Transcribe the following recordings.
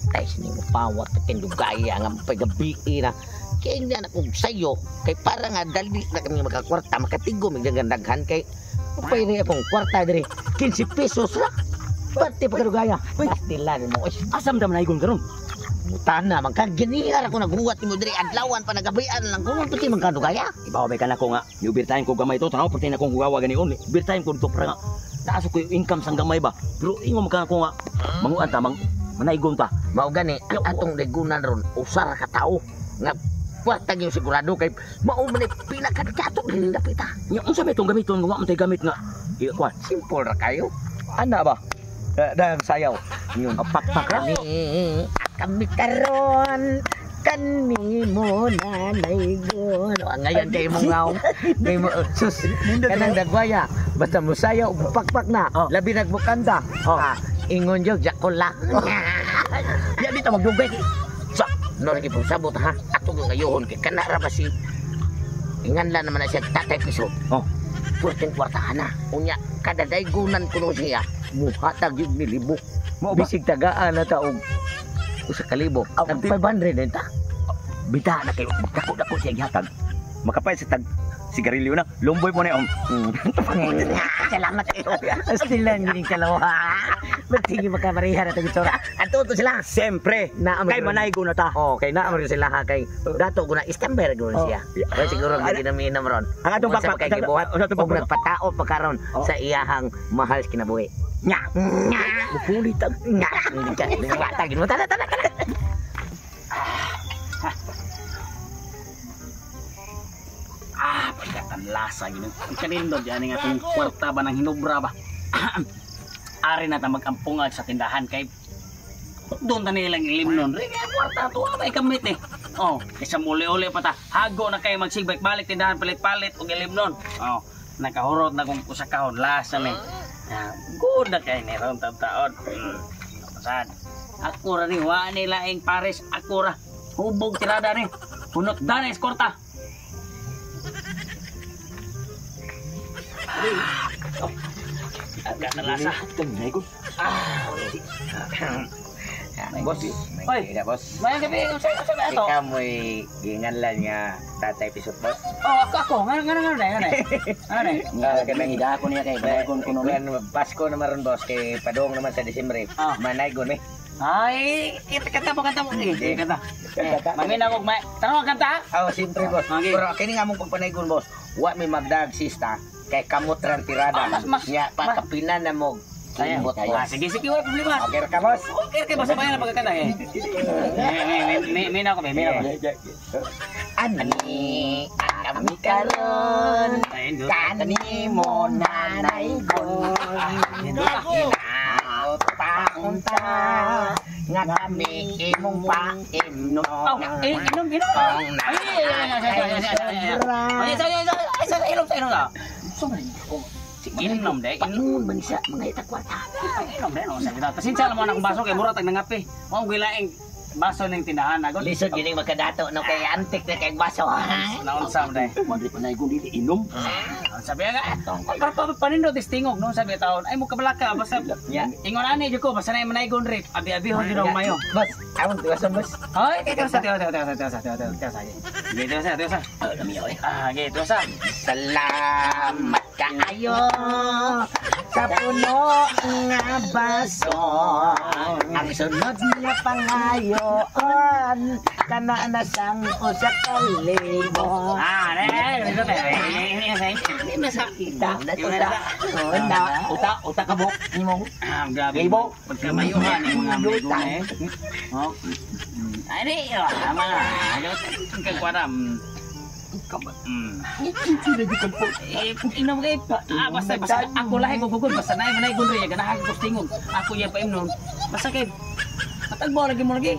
patay sini mo pawat kin dugaya nga pagabi na kay hindi na kong sayo kay para nga dali na kami magkakwarta makatigo magdagandaghan kay upay rin akong kwarta diri 15 pesos ra pati pagkadugaya pastilan mo Asam dam naigon karon. Tana, magkaganihar ako naghuwat mo diri adlawan pa nagabian lang kung pati magkadugaya. Ibaway ka na ko nga. Yung birtahin ko gamay to. Tanaw pati na kong hugawa ganion. Birtahin ko dito para nga. Taas ko yung income sang gamay ba. Pero ingon mo ka ko nga. Manguan tamang manaigon ta. Mao gani ang atong legunan ron usar ka tao nga kwarta gyud sigurado kay mao man pinakadikato dili dapita. Nya unsa may tong gamiton nga man tay gamit nga. Iya kwan. Simple ra kayo. Ana ba? Dahil sayaw. Yun. Pakpak ra. Kami karon kani mo nanaygon. Ngayon kay mo ngaw. Kay mo sus kanang dagwaya. Basta mo sayaw pakpak na. Labi nagbukanta. Ingon jud jakola. Ya di ta magdugay. Sa no lagi po sabot ha. Ato ngayon kay kana ra ba si inganlan naman na siya tatay piso. Purting kwartahan na. Unya kada daygonan kuno siya. Muhatag yun milibo. Bisig tagaan na taog. Usa kalibo. Nag 500 din ta. Bita na kayo. Dako-dako siya gihatag. Makapay sa tag sigarilyo na. Lumboy mo na yun. Salamat kayo. Stilan yun yung kalawa. Ba't sige magkamarihan na itong itsura? Ato sila. Siyempre. Kay manaygo na ta. Kay naamar sila ha. Kay dato ko na istamber ko na siya. Kaya siguro hindi naminam ron. Ang atong bakpak kay gibuhat. Huwag nagpatao pa karon sa iyahang mahal kinabuhi. Nya. Nya. Pulitag. Nya. Tagin mo. Tana. Pagkatan lasa gini. Ang kanindod yan nga itong kwarta ba ng hinubra ba. Ari na ta mag-ampungag sa tindahan kay doon ta nilang ilimnon. Kaya kwarta to ay kamit eh. Kaysa muli-uli pa ta. Hago na kayo magsigbay balik tindahan palit-palit og ilimnon. Nakahurot na kung usakahon lasa ni. Good na kayo ni ron taon. Saan? Ako ra ni wa nila ing pares ako ra. Hubog tirada ni. Hunot danes korta. Agak terasa. Bos. Oy, bos. Mayang gabi usay ato. Ikaw mo'y ginganlan nga tatay pisot bos. Ako. Ngano dai. Nga kami ida ko niya kay Baygon kuno men Pasko naman ron boss kay padong naman sa Disyembre. Manaygon mi. Ay, kata mo. Kata. Mamina mo tanong kanta. Siyempre boss. Pero kini nga mong pagpanaygon boss. Wa mi magdag sista kay kamot ran tirada. Nya pakapinan na mo. Sige, wala problema. Okay ka boss. Okay basta bayan na pagkakanta eh. Mina ko. Ani kami karon kani mo nanaygon. Paunta nga kami imong painom. Inom. Inom deh. Inom man siya mga itakwarta. Inom deh. Pasensya lang mo ng baso kay mura tag nangapi. Mao gilaing baso ning tindahan agad. Lisod gining magkadato no kay antik na kay baso. Naunsa deh. Mandi pa naigon dili inom. Sabi nga para panindot istingog no sabi taon ay mo kabalaka basta ingon ani jud ko basta na manaygon rip abi ho jud mayo. Bos, awon tiwasan bos. Hoy, tiwas. Gitu sa. Gitu sa. Salamat kaayo sa puno nga baso. Ang sunod nga pangayoon kana na sang usa ka libo. Ini masakita. Uta kabok imong. Grabe. Libo. Pagkamayuhan ng mga duta eh. Ini ama. Kang kwaram. Inom kay basta ako lahi ko gugol basta nay manay gunri ganahan ko tingog. Ako ya pa imnon. Basta kay matagbo lagi mo lagi.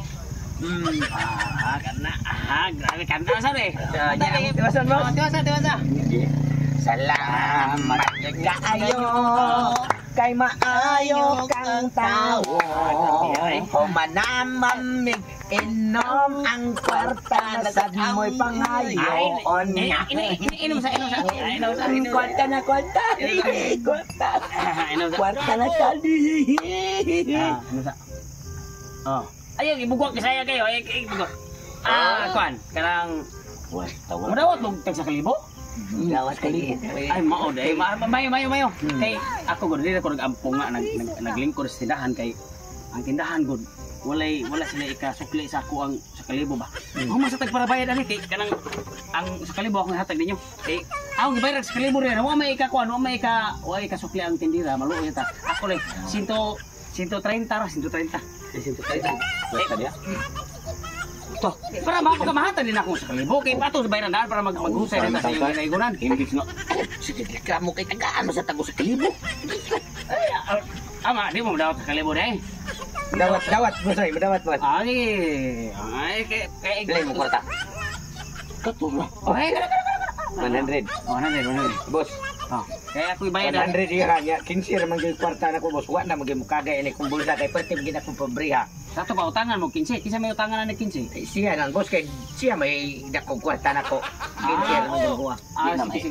Kana. Grabe kanta sa re. Tiwasan mo. Tiwasa. Salamat kaayo kay maayo kang tawo. Humanamamig inom ang kwarta na sad mo'y pangayoon. Inom sa. Kwarta na. Kwarta na kali. Ayo ibugwak ka saya kayo. Ay ibugwak. Kuan, kanang Wah, tawa. madawat mo tag sa kalibo. Lawas kali. Ay mao day, mayo. Kay ako gud dili ko nagampong nga naglingkod sa tindahan kay ang tindahan gud wala sila ikasukli sa ako ang sa kalibo ba. Ako sa tagparabayad ani kay kanang ang sa kalibo ako hatag ninyo. Kay ako gibayad sa kalibo rin. Wa may ikakuan, wa may kasukli ang tindira, maluoy ta. Ako lang 130 ra, 130. 130. Basta dia. To, para makamahatag din ako sa kalibo kay pato sa bayaran para maghusay na sa iyong ginaygunan. Imbis nga. Sige, ka mo kay tagaan mo sa tago sa kalibo. Ay, ama, di mo dawat sa kalibo day. Dawat, bosoy, dawat, boss. Ay, kay Bilay mo kwarta. Katulong. Ay, 100. 100. Boss, Kaya ako ibayad na. 100 iya 15 ra man gyud kwarta na ko, boss. Wa na magay mo kagay ini kung bulsa kay pertim gid ako pabriha. Sa to ba utangan mo 15? Kisa may utangan na 15? Siya lang, boss, kay siya may dako kwarta na ko. 15 ra man gyud kuha.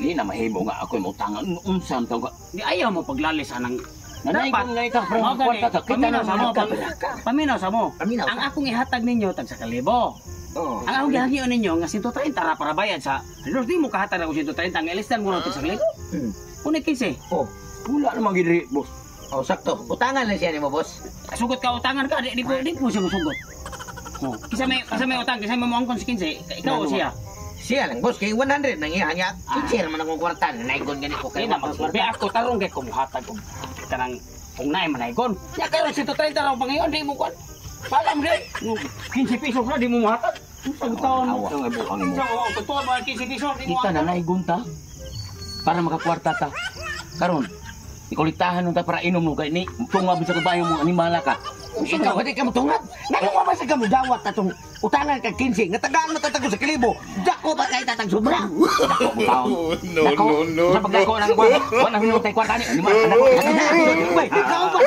Di na mahibo nga ako mo tangan. Unsan taw ka? Di ayaw mo paglalis anang Nanay ko nga ikaw, bro. Mao gani, Kwarta ka. Kita na paminaw sa mo. Paminaw sa mo. Paminaw sa- Ang akong ihatag ninyo tag sa kalibo. Oh. Ang akong gihangyo ninyo nga 130 ra para bayad sa. Pero di mo kahatag ako 130 ang ilistan mo lang tag sa kalibo. Unay 15. Oh. Wala namang gidiri, boss. Oh, sakto. Utangan lang siya nimo, boss. Sugot ka utangan ka, di mo siya musugot. Oh, kisa may utang, kisa may mo angkon sa 15, ikaw o siya. Siya lang, boss, kay 100 nang iya nya. 15 ra man akong kwarta. Naigon gani ko kay Kaya na magsabi ako tarong kay kumuhatag ko. Kanang kung naay manaygon. Ya karon 130 ra pa ngayon di mo kwan. Palam di. 15 pesos na di mo muhatag. Ang taon mo. Ang ibuang mo. So, totoo ba 15 pesos di mo? Kita na naigunta para makakwarta ta. Karon, ikulitahan nung ta para inom mo kay ni tungab sa kabayo mo animala ka. Ikaw, hindi ka mo tungad. Nagawa ba sa ka mo dawat atong utangan ka 15. Natagaan mo tatago sa kalibo. Dako ba kay tatag sobra? Dako mo taon. No. Sa pagdako ng kwarta, wala nang hinutay kwarta ni animala. Ikaw ba?